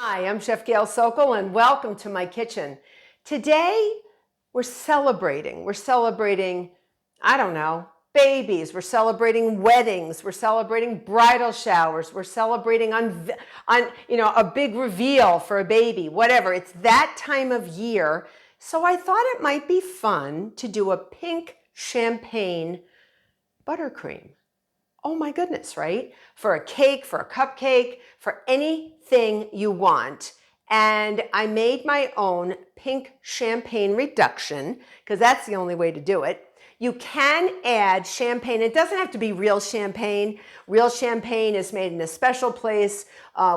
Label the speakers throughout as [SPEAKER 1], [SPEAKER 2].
[SPEAKER 1] Hi, I'm Chef Gail Sokol and welcome to my kitchen. Today we're celebrating. I don't know, babies. We're celebrating weddings. We're celebrating bridal showers. We're celebrating on a big reveal for a baby, whatever. It's that time of year. So I thought it might be fun to do a pink champagne buttercream. Oh my goodness, right? For a cake, for a cupcake, for anything you want. And I made my own pink champagne reduction because that's the only way to do it. You can add champagne. It doesn't have to be real champagne. Real champagne is made in a special place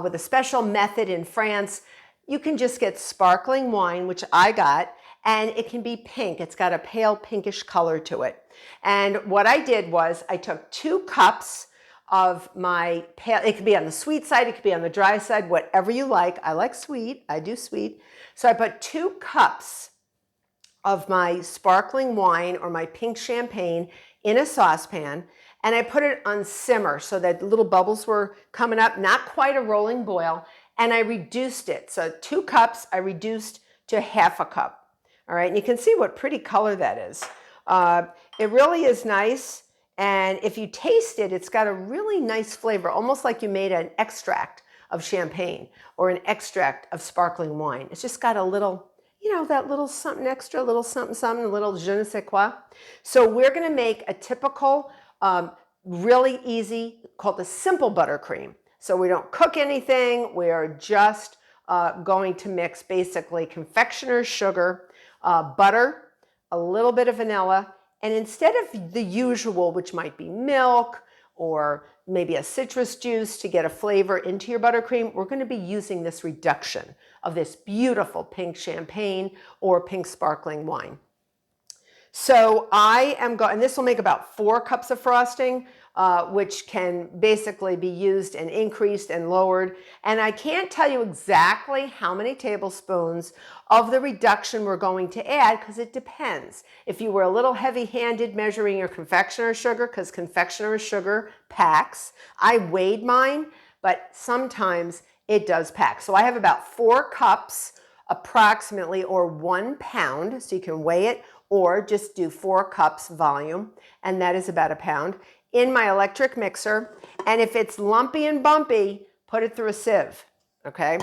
[SPEAKER 1] with a special method in France. You can just get sparkling wine, which I got, and it can be pink. It's got a pale pinkish color to it. And what I did was I took 2 cups of my pale, it could be on the sweet side, it could be on the dry side, whatever you like. I like sweet, I do sweet. So I put 2 cups of my sparkling wine or my pink champagne in a saucepan, and I put it on simmer so that the little bubbles were coming up, not quite a rolling boil, and I reduced it. So 2 cups, I reduced to half a cup. All right, and you can see what pretty color that is. It really is nice, and if you taste it, it's got a really nice flavor, almost like you made an extract of champagne or an extract of sparkling wine. It's just got a little, that little something extra, a little something, something, a little je ne sais quoi. So we're gonna make a typical, really easy, called the simple buttercream. So we don't cook anything, we are just going to mix basically confectioner's sugar, butter, a little bit of vanilla, and instead of the usual, which might be milk or maybe a citrus juice to get a flavor into your buttercream, we're going to be using this reduction of this beautiful pink champagne or pink sparkling wine. So I am going, and this will make about 4 cups of frosting, which can basically be used and increased and lowered. And I can't tell you exactly how many tablespoons of the reduction we're going to add because it depends. If you were a little heavy-handed measuring your confectioner's sugar, because confectioner's sugar packs, I weighed mine, but sometimes it does pack. So I have about 4 cups approximately, or 1 pound, so you can weigh it, or just do 4 cups volume, and that is about 1 pound, in my electric mixer. And if it's lumpy and bumpy, put it through a sieve, okay?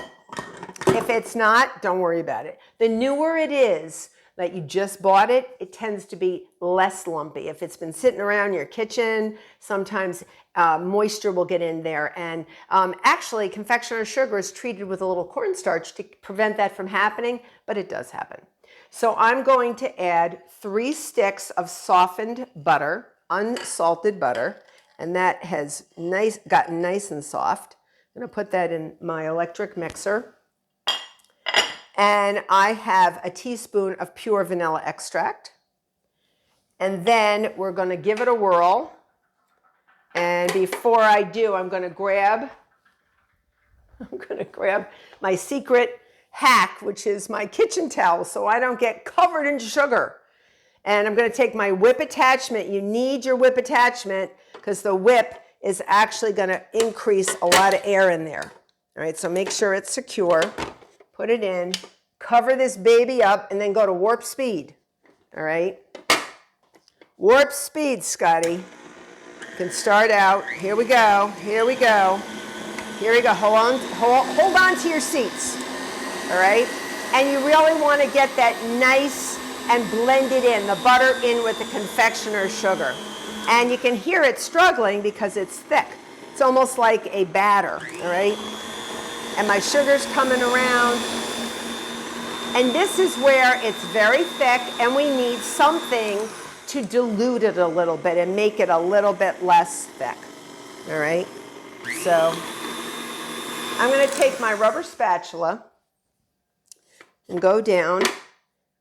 [SPEAKER 1] If it's not, don't worry about it. The newer it is that you just bought it, it tends to be less lumpy. If it's been sitting around your kitchen, sometimes moisture will get in there. And actually, confectioner's sugar is treated with a little cornstarch to prevent that from happening, but it does happen. So I'm going to add 3 sticks of softened butter, unsalted butter, and that has gotten nice and soft. I'm going to put that in my electric mixer. And I have a teaspoon of pure vanilla extract. And then we're going to give it a whirl. And before I do, I'm going to grab my secret hack, which is my kitchen towel, so I don't get covered in sugar. And I'm going to take my whip attachment. You need your whip attachment because the whip is actually going to increase a lot of air in there. All right, so make sure it's secure. Put it in, cover this baby up, and then go to warp speed. All right? Warp speed, Scotty. You can start out. Here we go. Here we go. Here we go. Hold on to your seats. All right? And you really want to get that nice and blend it in, the butter in with the confectioner's sugar. And you can hear it struggling because it's thick. It's almost like a batter, all right? And my sugar's coming around. And this is where it's very thick and we need something to dilute it a little bit and make it a little bit less thick, all right? So I'm going to take my rubber spatula and go down.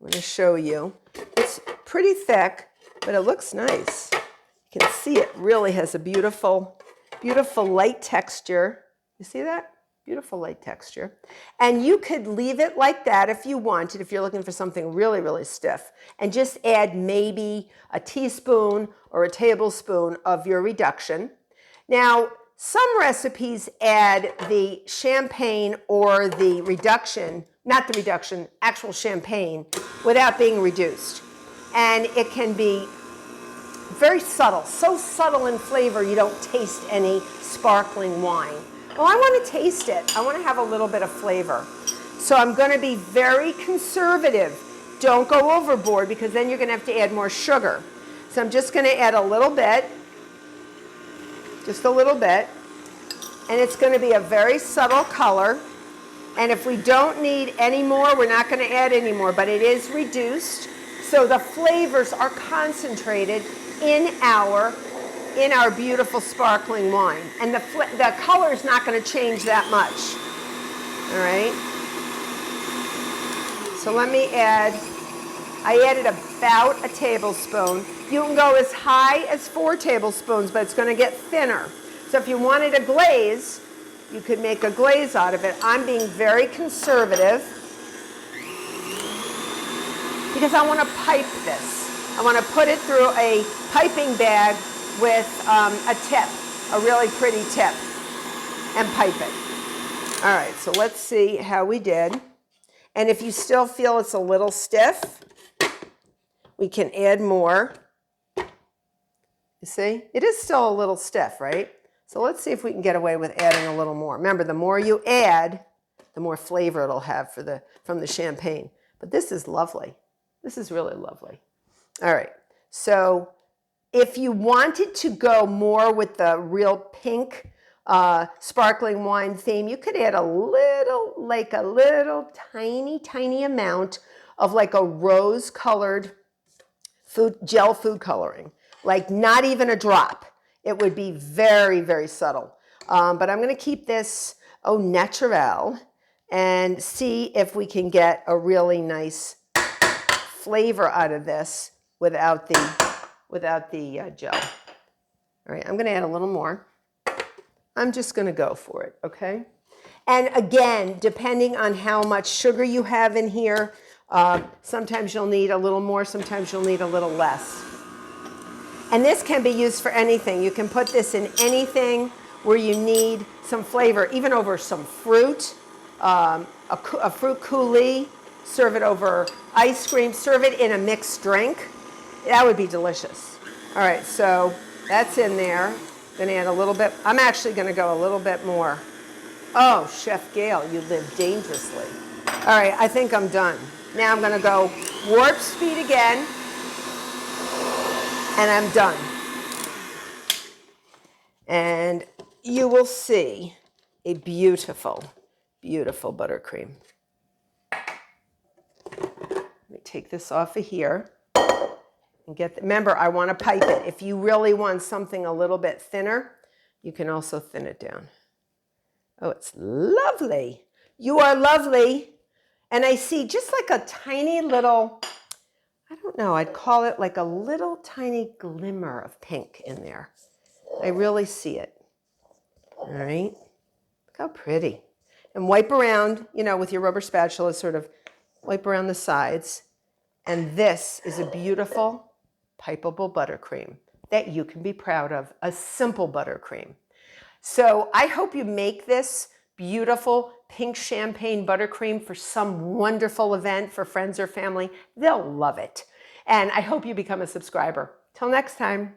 [SPEAKER 1] I'm going to show you. It's pretty thick, but it looks nice. You can see it really has a beautiful, beautiful light texture. You see that? Beautiful light texture. And you could leave it like that if you wanted, if you're looking for something really, really stiff, and just add maybe a teaspoon or a tablespoon of your reduction. Now, Some recipes add the champagne or the reduction, not the reduction, actual champagne, without being reduced. And it can be very subtle, so subtle in flavor you don't taste any sparkling wine. Well, I want to taste it. I want to have a little bit of flavor. So I'm going to be very conservative. Don't go overboard because then you're going to have to add more sugar. So I'm just going to add a little bit, just a little bit. And it's going to be a very subtle color. And if we don't need any more, we're not going to add any more, but it is reduced. So the flavors are concentrated in our beautiful sparkling wine. And the color is not going to change that much. All right. So let me add, I added about a tablespoon. You can go as high as 4 tablespoons, but it's going to get thinner. So if you wanted a glaze, you could make a glaze out of it. I'm being very conservative because I want to pipe this. I want to put it through a piping bag with a tip, a really pretty tip, and pipe it. All right, so let's see how we did. And if you still feel it's a little stiff, we can add more. You see? It is still a little stiff, right? So let's see if we can get away with adding a little more. Remember, the more you add, the more flavor it'll have from the champagne. But this is lovely. This is really lovely. All right, so if you wanted to go more with the real pink sparkling wine theme, you could add a little tiny amount of like a rose-colored gel food coloring, like not even a drop. It would be very, very subtle. But I'm going to keep this au naturel and see if we can get a really nice flavor out of this without the gel. All right, I'm going to add a little more. I'm just going to go for it, okay? And again, depending on how much sugar you have in here, sometimes you'll need a little more, sometimes you'll need a little less. And this can be used for anything. You can put this in anything where you need some flavor, even over some fruit, a fruit coulis, serve it over ice cream, serve it in a mixed drink. That would be delicious. All right, so that's in there. Gonna add a little bit. I'm actually gonna go a little bit more. Oh, Chef Gail, you live dangerously. All right, I think I'm done. Now I'm gonna go warp speed again, and I'm done. And you will see a beautiful, beautiful buttercream. Let me take this off of here. And remember, I want to pipe it. If you really want something a little bit thinner, you can also thin it down. Oh, it's lovely. You are lovely. And I see just like a tiny little, I don't know, I'd call it like a little tiny glimmer of pink in there. I really see it. All right. Look how pretty. And wipe around, with your rubber spatula, sort of wipe around the sides. And this is a beautiful, pipeable buttercream that you can be proud of, a simple buttercream. So I hope you make this beautiful pink champagne buttercream for some wonderful event for friends or family. They'll love it. And I hope you become a subscriber. Till next time.